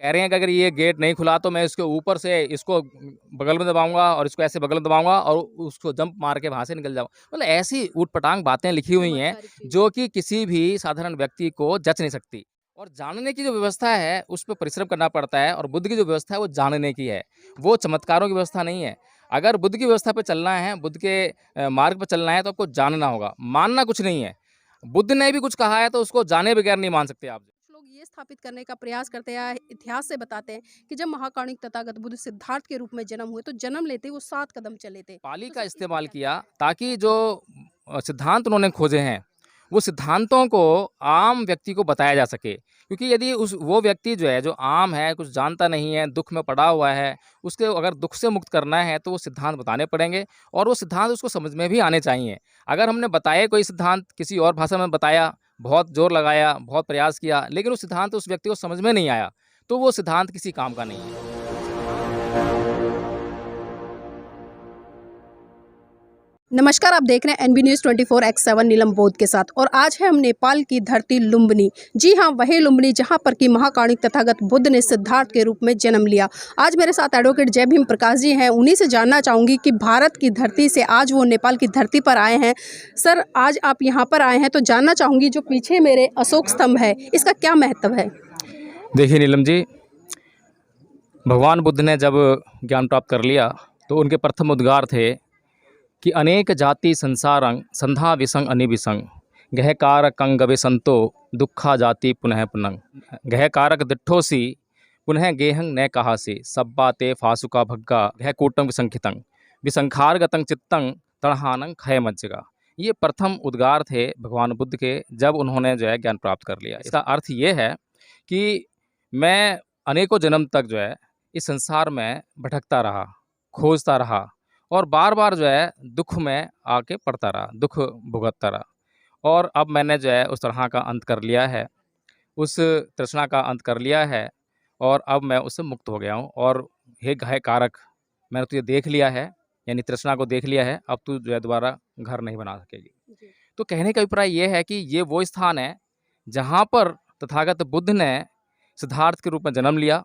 कह रहे हैं कि अगर ये गेट नहीं खुला तो मैं इसके ऊपर से इसको बगल में दबाऊँगा और इसको ऐसे बगल में दबाऊँगा और उसको जंप मार के वहाँ से निकल जाऊँ। मतलब ऐसी ऊट-पटांग बातें लिखी हुई हैं, चमत्कारिक चीज़ें। जो कि किसी भी साधारण व्यक्ति को जच नहीं सकती। और जानने की जो व्यवस्था है, उस पे परिश्रम करना पड़ता है और बुद्ध की जो व्यवस्था है, वो जानने की है। वो चमत्कारों की व्यवस्था नहीं है। अगर बुद्ध की व्यवस्था पे चलना है, बुद्ध के मार्ग पे चलना है, तो आपको जानना होगा, मानना कुछ नहीं है। बुद्ध ने भी कुछ कहा है, तो उसको जाने बगैर नहीं मान सकते आप। कुछ लोग ये स्थापित करने का प्रयास करते हैं या इतिहास से बताते हैं कि जब महाकाणिक तथागत बुद्ध सिद्धार्थ के रूप में जन्म हुए तो जन्म लेते ही वो 7 कदम चले थे। पाली तो का सर इसमें इस्तेमाल क्या किया सच्चाई है? ताकि जो सिद्धांत उन्होंने खोजे हैं, वो सिद्धांतों को आम व्यक्ति को बताया जा सके। क्योंकि यदि उस वो व्यक्ति जो है, जो आम है, कुछ जानता नहीं है, दुःख में पड़ा हुआ है, उसके अगर दुःख से मुक्त करना है, तो वो सिद्धांत बताने पड़ेंगे और वो सिद्धांत उसको समझ में भी आने चाहिए। अगर हमने बताए कोई सिद्धांत किसी और भाषा में बताया, बहुत ज़ोर लगाया, बहुत प्रयास किया, लेकिन वो सिद्धांत उस व्यक्ति को समझ में नहीं आया, तो वो सिद्धांत किसी काम का नहीं है। नमस्कार, आप देख रहे हैं एनबी न्यूज़ 24/7 नीलम बोध के साथ और आज है हम नेपाल की धरती लुम्बिनी। जी हाँ, वही लुम्बिनी जहाँ पर कि महाकाणिक तथागत बुद्ध ने सिद्धार्थ के रूप में जन्म लिया। आज मेरे साथ एडवोकेट जय भीम प्रकाश जी हैं, उन्हीं से जानना चाहूँगी कि भारत की धरती से आज वो नेपाल की धरती पर आए हैं। सर, आज आप यहाँ पर आए हैं तो जानना चाहूँगी जो पीछे मेरे अशोक स्तंभ है, इसका क्या महत्व है? देखिए नीलम जी, भगवान बुद्ध ने जब ज्ञान प्राप्त कर लिया, तो उनके प्रथम उद्गार थे कि अनेक जाति संसारं संधा विसंग अनिविसंग गह कारक अंग संतो दुखा जाति पुनः पुनंग गह कारक दिठोसी पुनः गेहंग न कहासी सब्बा ते फासुका भग्गा गह कूटं विसंखितं विसंखार गतं चित्तं तड़हानंग खय मज्जगा। ये प्रथम उद्गार थे भगवान बुद्ध के, जब उन्होंने जो है ज्ञान प्राप्त कर लिया। इसका अर्थ ये है कि मैं अनेकों जन्म तक जो है इस संसार में भटकता रहा, खोजता रहा और बार-बार जो है दुःख में आके पड़ता रहा, दुःख भुगतता रहा। और अब मैंने जो है उस तरह का अंत कर लिया है, उस तृष्णा का अंत कर लिया है और अब मैं उससे मुक्त हो गया हूँ। और हे घाय कारक, मैंने तुझे देख लिया है, यानी तृष्णा को देख लिया है, अब तू जो है दोबारा घर नहीं बना सकेगी। जी। तो कहने का अभिप्राय ये है कि ये वो स्थान है, जहाँ पर तथागत बुद्ध ने सिद्धार्थ के रूप में जन्म लिया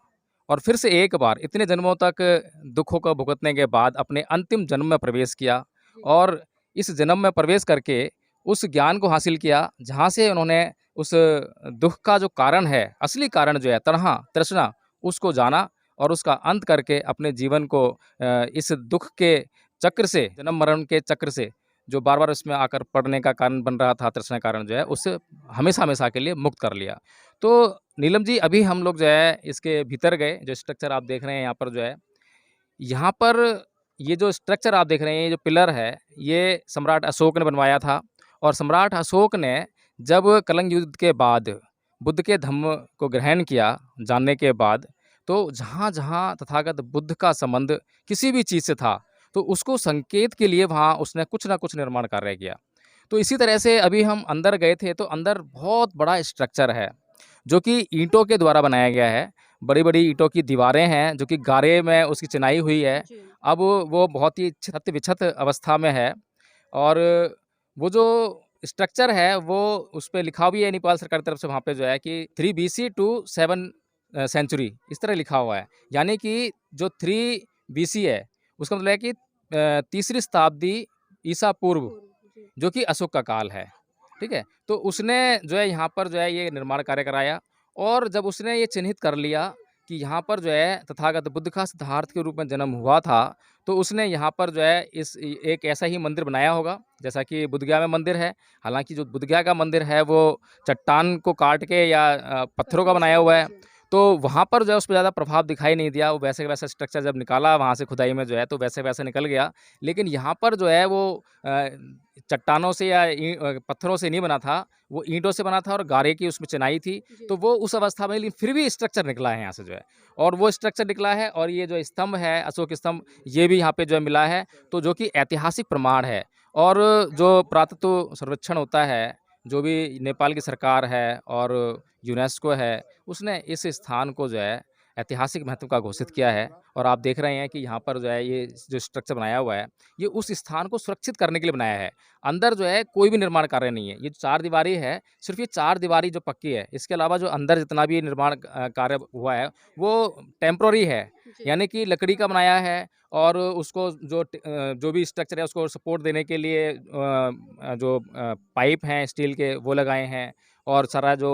और फिर से एक बार इतने जन्मों तक दुखों को भुगतने के बाद अपने अंतिम जन्म में प्रवेश किया जी। और इस जन्म में प्रवेश करके उस ज्ञान को हासिल किया, जहाँ से उन्होंने उस दुःख का जो कारण है, असली कारण जो है तणहा, तृष्णा, उसको जाना और उसका अंत करके अपने जीवन को इस दुःख के चक्र से, जन्म-मरण के चक्र से, जो बार-बार उसमें आकर पड़ने का कारण बन रहा था, तृष्णा कारण जो है, उससे हमेशा-हमेशा के लिए मुक्त कर लिया। तो नीलम जी, अभी हम लोग जो है इसके भीतर गए, जो स्ट्रक्चर आप देख रहे हैं यहाँ पर जो है, यहाँ पर ये जो स्ट्रक्चर आप देख रहे हैं, ये जो पिलर है, ये सम्राट अशोक ने बनवाया था और सम्राट अशोक ने जब कलिंग युद्ध के बाद बुद्ध के धम्म को ग्रहण किया, जानने के बाद, तो जहाँ-जहाँ तथागत बुद्ध का संबंध किसी भी चीज़ से था, तो उसको संकेत के लिए वहाँ उसने कुछ न कुछ निर्माण कार्य किया। तो इसी तरह से अभी हम अंदर गए थे, तो अंदर बहुत बड़ा स्ट्रक्चर है, जो कि ईंटों के द्वारा बनाया गया है। बड़ी-बड़ी ईंटों की दीवारें हैं, जो कि गारे में उसकी चिनाई हुई है। जी। अब वो बहुत ही क्षत-विक्षत अवस्था में है और वो जो स्ट्रक्चर है, वो उस पे लिखा भी है नेपाल सरकार की तरफ से वहाँ पे जो है कि 3 बीसी टू 7 सेंचुरी, इस तरह लिखा हुआ है। यानी कि जो 3 बीसी है, उसका मतलब है कि तीसरी शताब्दी ईसा पूर्व, पूर्व जी। जो कि अशोक का काल है, ठीक है? तो उसने जो है यहाँ पर जो है ये निर्माण कार्य कराया और जब उसने ये चिन्हित कर लिया कि यहाँ पर जो है तथागत बुद्ध का सिद्धार्थ के रूप में जन्म हुआ था, तो उसने यहाँ पर जो है एक ऐसा ही मंदिर बनाया होगा, जैसा कि बोधगया में मंदिर है। हालाँकि जो बोधगया का मंदिर है, वो चट्टान को काट के या पत्थरों का पत्थरों से बनाया हुआ बना है। जी। तो वहाँ पर जो है उस पे ज़्यादा प्रभाव दिखाई नहीं दिया, वो वैसे का वैसा स्ट्रक्चर जब निकाला वहाँ से खुदाई में जो है, तो वैसे-वैसे निकल गया। लेकिन यहाँ पर जो है वो चट्टानों से या पत्थरों से नहीं बना था, वो ईंटों से बना था और गारे की उसमें चिनाई थी, जी। तो वो उस अवस्था में, लेकिन फिर भी स्ट्रक्चर निकला है यहाँ से जो है। और वो स्ट्रक्चर निकला है और ये जो स्तंभ है, अशोक स्तंभ, ये भी यहाँ पे जो है मिला है, तो जो कि ऐतिहासिक प्रमाण है। और जो पुरातत्व सर्वेक्षण होता है, जो भी नेपाल की सरकार है और यूनेस्को है, उसने इस स्थान को जो है ऐतिहासिक महत्व का घोषित किया है। और आप देख रहे हैं कि यहाँ पर जो है ये जो स्ट्रक्चर बनाया हुआ है, ये उस स्थान को सुरक्षित करने के लिए बनाया है। अंदर जो है कोई भी निर्माण कार्य नहीं है। ये चारदीवारी है, सिर्फ़ ये चारदीवारी जो पक्की है, इसके अलावा जो अंदर जितना भी निर्माण कार्य हुआ है, वो टेम्परेरी है। जी। यानी कि लकड़ी का बनाया है और उसको जो भी स्ट्रक्चर है उसको सपोर्ट देने के लिए जो पाइप हैं स्टील के वो लगाए हैं और सारा जो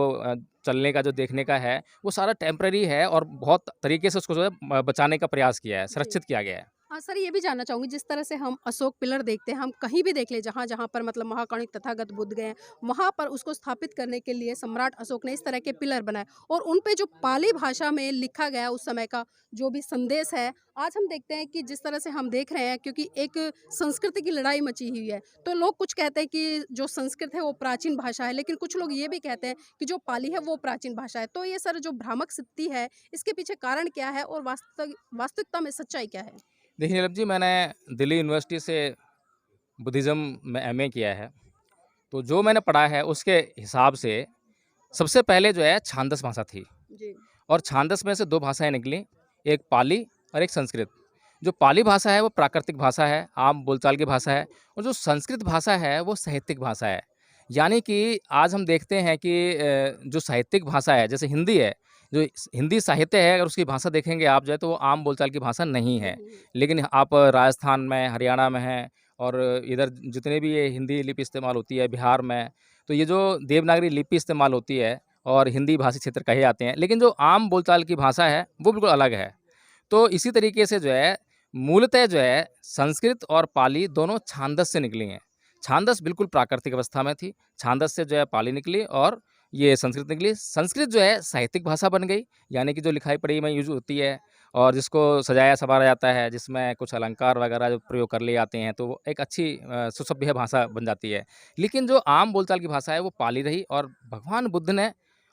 चलने का जो देखने का है, वो सारा टेम्परेरी है और बहुत तरीके से उसको जो है बचाने का प्रयास किया है, जी। संरक्षित किया गया है। हाँ, सर ये भी जानना चाहूँगी जिस तरह से हम अशोक पिलर देखते हैं, हम कहीं भी देख लें जहाँ-जहाँ पर मतलब महाकाणिक तथागत बुद्ध गए हैं, वहाँ पर उसको स्थापित करने के लिए सम्राट अशोक ने इस तरह के पिलर बनाए और उन पे जो पाली भाषा में लिखा गया उस समय का जो भी संदेश है, आज हम देखते हैं कि जिस तरह से हम देख रहे हैं क्योंकि एक संस्कृति की लड़ाई मची हुई है। तो लोग कुछ कहते हैं कि जो संस्कृत है वो प्राचीन भाषा है, लेकिन कुछ लोग ये भी कहते हैं कि जो पाली है वो प्राचीन भाषा है। तो ये सर जो भ्रामक स्थिति है, इसके पीछे कारण क्या है और वास्तविकता में सच्चाई क्या है? देखिए नीरज जी, मैंने दिल्ली यूनिवर्सिटी से बुद्धिज़्म में एमए किया है। तो जो मैंने पढ़ा है उसके हिसाब से सबसे पहले जो है छांदस भाषा थी जी। और छांदस में से 2 भाषाएँ निकली, एक पाली और एक संस्कृत। जो पाली भाषा है वो प्राकृतिक भाषा है, आम बोलचाल की भाषा है और जो संस्कृत भाषा है वो साहित्यिक भाषा है। यानी कि आज हम देखते हैं कि जो साहित्यिक भाषा है जैसे हिंदी है, जो हिंदी साहित्य है अगर उसकी भाषा देखेंगे आप जो है तो वो आम बोलचाल की भाषा नहीं है। नहीं। लेकिन आप राजस्थान में, हरियाणा में हैं और इधर जितने भी ये हिंदी लिपि इस्तेमाल होती है, बिहार में, तो ये जो देवनागरी लिपि इस्तेमाल होती है और हिंदी भाषी क्षेत्र कहे जाते हैं, लेकिन जो आम बोलचाल की भाषा है, वो बिल्कुल अलग है। तो इसी तरीके से जो है, मूलतः जो है, संस्कृत और पाली दोनों छांदस से निकली हैं। छांदस बिल्कुल प्राकृतिक अवस्था में थी, छांदस से जो है पाली निकली और ये संस्कृत निकली। संस्कृत जो है साहित्यिक भाषा बन गई, यानी कि जो लिखाई-पढ़ी में यूज़ होती है और जिसको सजाया-सँवारा जाता है, जिसमें कुछ अलंकार वगैरह जो प्रयोग कर लिए जाते हैं, तो वो एक अच्छी सुसभ्य भाषा बन जाती है। लेकिन जो आम बोलचाल की भाषा है, वो पाली रही और भगवान बुद्ध ने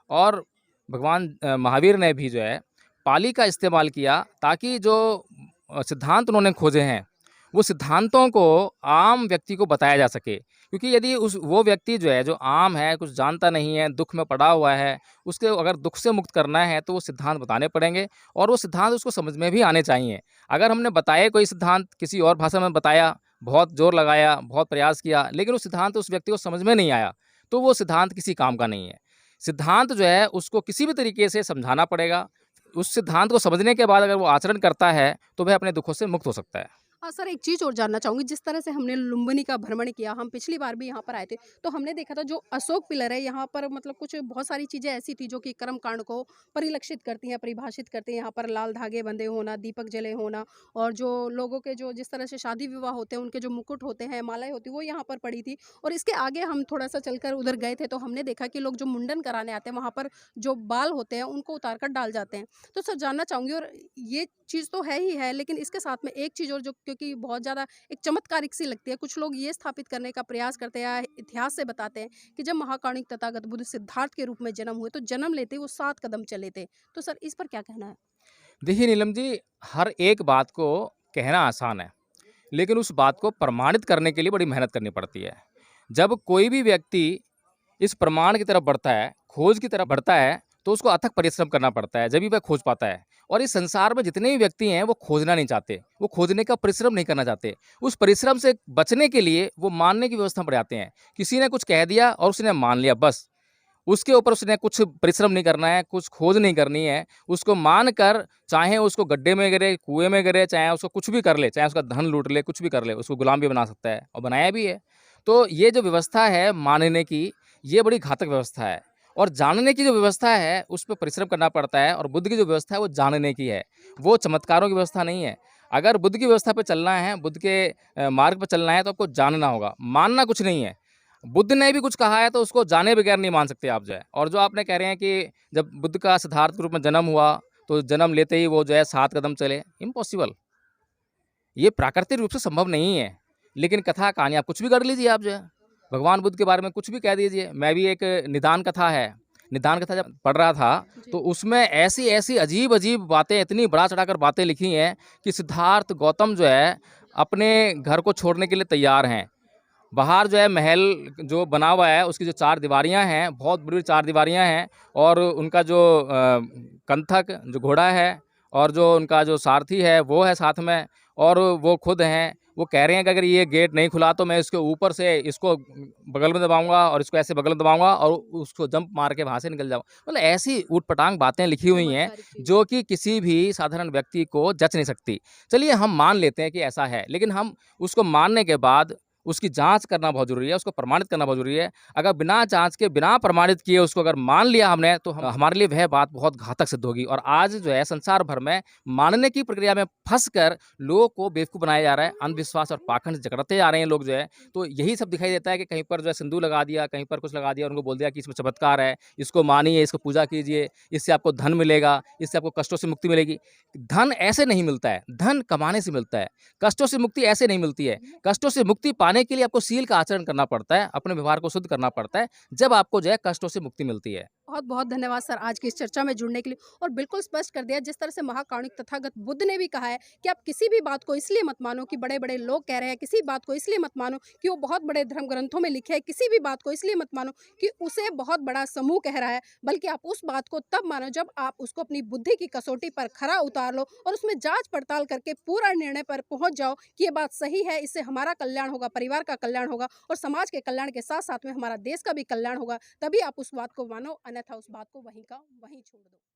और भगवान महावीर ने भी जो है पाली का इस्तेमाल किया ताकि जो सिद्धांत उन्होंने खोजे हैं, वो सिद्धांतों को आम व्यक्ति को बताया जा सके। क्योंकि यदि वो व्यक्ति जो है, जो आम है, कुछ जानता नहीं है, दुःख में पड़ा हुआ है, उसके अगर दुःख से मुक्त करना है, तो वो सिद्धांत बताने पड़ेंगे और वो सिद्धांत उसको समझ में भी आने चाहिए। अगर हमने बताए कोई सिद्धांत, किसी और भाषा में बताया, बहुत ज़ोर लगाया, बहुत प्रयास किया, लेकिन वो सिद्धांत उस व्यक्ति को समझ में नहीं आया, तो वो सिद्धांत किसी काम का नहीं है। सिद्धांत जो है, उसको किसी भी तरीके से समझाना पड़ेगा। उस सिद्धांत को समझने के बाद अगर वो आचरण करता है, तो वह अपने दुःखों से मुक्त हो सकता है। हाँ, सर एक चीज़ और जानना चाहूँगी जिस तरह से हमने लुम्बिनी का भ्रमण किया, हम पिछली बार भी यहाँ पर आए थे, तो हमने देखा था जो अशोक पिलर है यहाँ पर मतलब कुछ बहुत सारी चीज़ें ऐसी थी जो कि कर्मकांड को परिलक्षित करती हैं, परिभाषित करती हैं। यहाँ पर लाल धागे बंधे होना, दीपक जले होना और जो लोगों के जो जिस तरह से शादी-विवाह होते हैं, उनके जो मुकुट होते हैं, मालाएँ होती हैं, वो यहाँ पर पड़ी थी। और इसके आगे हम थोड़ा-सा चलकर उधर गए थे, तो हमने देखा कि लोग जो मुंडन कराने आते हैं, वहाँ पर जो बाल होते हैं, उनको उतार कर डाल जाते हैं। तो सर जानना चाहूँगी और ये चीज़ तो है ही है, लेकिन इसके साथ में एक चीज़ और जो क्योंकि बहुत ज़्यादा एक चमत्कारिक सी लगती है, कुछ लोग ये स्थापित करने का प्रयास करते हैं या इतिहास से बताते हैं कि जब महाकाणिक तथागत बुद्ध सिद्धार्थ के रूप में जन्म हुए, तो जन्म लेते ही वो 7 कदम चले थे। तो सर इस पर क्या कहना है? देखिए नीलम जी, हर एक बात को कहना आसान है, लेकिन उस बात को प्रमाणित करने के लिए बड़ी मेहनत करनी पड़ती है। जब कोई भी व्यक्ति इस प्रमाण की तरफ बढ़ता है, खोज की तरफ बढ़ता है, तो उसको अथक परिश्रम करना पड़ता है, जभी वह खोज पाता है। और इस संसार में जितने भी व्यक्ति हैं, वो खोजना नहीं चाहते, वो खोजने का परिश्रम नहीं करना चाहते। उस परिश्रम से बचने के लिए वो मानने की व्यवस्था में पड़ जाते हैं। किसी ने कुछ कह दिया और उसने मान लिया, बस। उसके ऊपर उसने कुछ परिश्रम नहीं करना है, कुछ खोज नहीं करनी है। उसको मानकर चाहे उसको गड्ढे में गिरे, कुएँ में गिरे, चाहे उसको कुछ भी कर ले, चाहे उसका धन लूट ले, कुछ भी कर ले, उसको गुलाम भी बना सकता है और बनाया भी है। तो ये जो व्यवस्था है मानने की, ये बड़ी घातक व्यवस्था है और जानने की जो व्यवस्था है, उस पे परिश्रम करना पड़ता है और बुद्ध की जो व्यवस्था है, वो जानने की है। वो चमत्कारों की व्यवस्था नहीं है। अगर बुद्ध की व्यवस्था पे चलना है, बुद्ध के मार्ग पे चलना है, तो आपको जानना होगा, मानना कुछ नहीं है। बुद्ध ने भी कुछ कहा है तो उसको जाने बगैर नहीं मान सकते आप जो है। और जो आपने कह रहे हैं कि जब बुद्ध का सिद्धार्थ के रूप में जन्म हुआ, तो जन्म लेते ही वो जो है 7 कदम चले, इम्पॉसिबल। ये प्राकृतिक रूप से संभव नहीं है। लेकिन कथा कहानी आप कुछ भी कर लीजिए आप जो है। भगवान बुद्ध के बारे में कुछ भी कह दीजिए। मैं भी एक निदान कथा है, निदान कथा जब पढ़ रहा था, तो जी। उसमें ऐसी-ऐसी अजीब-अजीब बातें, इतनी बढ़ा चढ़ाकर बातें लिखी हैं कि सिद्धार्थ गौतम जो है, अपने घर को छोड़ने के लिए तैयार हैं। बाहर जो है महल जो बना हुआ है उसकी जो चारदीवारियाँ हैं, बहुत बड़ी-बड़ी चारदीवारियाँ हैं और उनका जो कंथक जो घोड़ा है और जो उनका जो सारथी है वो है साथ में और वो खुद हैं। वो कह रहे हैं कि अगर ये गेट नहीं खुला तो मैं इसके ऊपर से इसको बगल में दबाऊँगा और इसको ऐसे बगल में दबाऊँगा और उसको जंप मार के वहाँ से निकल जाऊँ। मतलब ऐसी ऊट-पटांग बातें लिखी हुई हैं चमत्कारिक चीज़। जो कि किसी भी साधारण व्यक्ति को जच नहीं सकती। चलिए हम मान लेते हैं कि ऐसा है, लेकिन हम उसको मानने के बाद उसकी जाँच करना बहुत ज़रूरी है, उसको प्रमाणित करना बहुत ज़रूरी है। अगर बिना जाँच के, बिना प्रमाणित किए उसको अगर मान लिया हमने तो हमारे लिए वह बात बहुत घातक सिद्ध होगी और आज जो है संसार भर में मानने की प्रक्रिया में फँसकर लोगों को बेवकूफ़ बनाया जा रहा है, अंधविश्वास और पाखंड जकड़ते जा रहे हैं लोग जो है। तो यही सब दिखाई देता है कि कहीं पर जो है सिंदूर लगा दिया, कहीं पर कुछ लगा दिया, उनको बोल दिया कि इसमें चमत्कार है, इसको मानिए, इसको पूजा कीजिए, इससे आपको धन मिलेगा, इससे आपको कष्टों से मुक्ति मिलेगी। धन ऐसे नहीं मिलता है, धन कमाने से मिलता है, कष्टों से मुक्ति ऐसे नहीं मिलती है। कष्टों से मुक्ति पाने के लिए आपको शील का आचरण करना पड़ता है, अपने व्यवहार को शुद्ध करना पड़ता है, जब आपको जो है कष्टों से मुक्ति मिलती है। बहुत-बहुत धन्यवाद सर आज की इस चर्चा में जुड़ने के लिए और बिल्कुल स्पष्ट कर दिया जिस तरह से महाकारुणिक तथागत बुद्ध ने भी कहा है कि आप किसी भी बात को इसलिए मत मानो कि बड़े-बड़े लोग कह रहे हैं, किसी बात को इसलिए मत मानो कि वो बहुत बड़े धर्म ग्रंथों में लिखे है, किसी भी बात को इसलिए मत मानो कि उसे बहुत बड़ा समूह कह रहा है, बल्कि आप उस बात को तब मानो जब आप उसको अपनी बुद्धि की कसौटी पर खरा उतार लो और उसमें जाँच-पड़ताल करके पूरा निर्णय पर पहुँच जाओ कि ये बात सही है, इससे हमारा कल्याण होगा, परिवार का कल्याण होगा और समाज के कल्याण के साथ-साथ में हमारा देश का भी कल्याण होगा, तभी आप उस बात को मानो, अन्यथा उस बात को वहीं का वहीं छोड़ दो।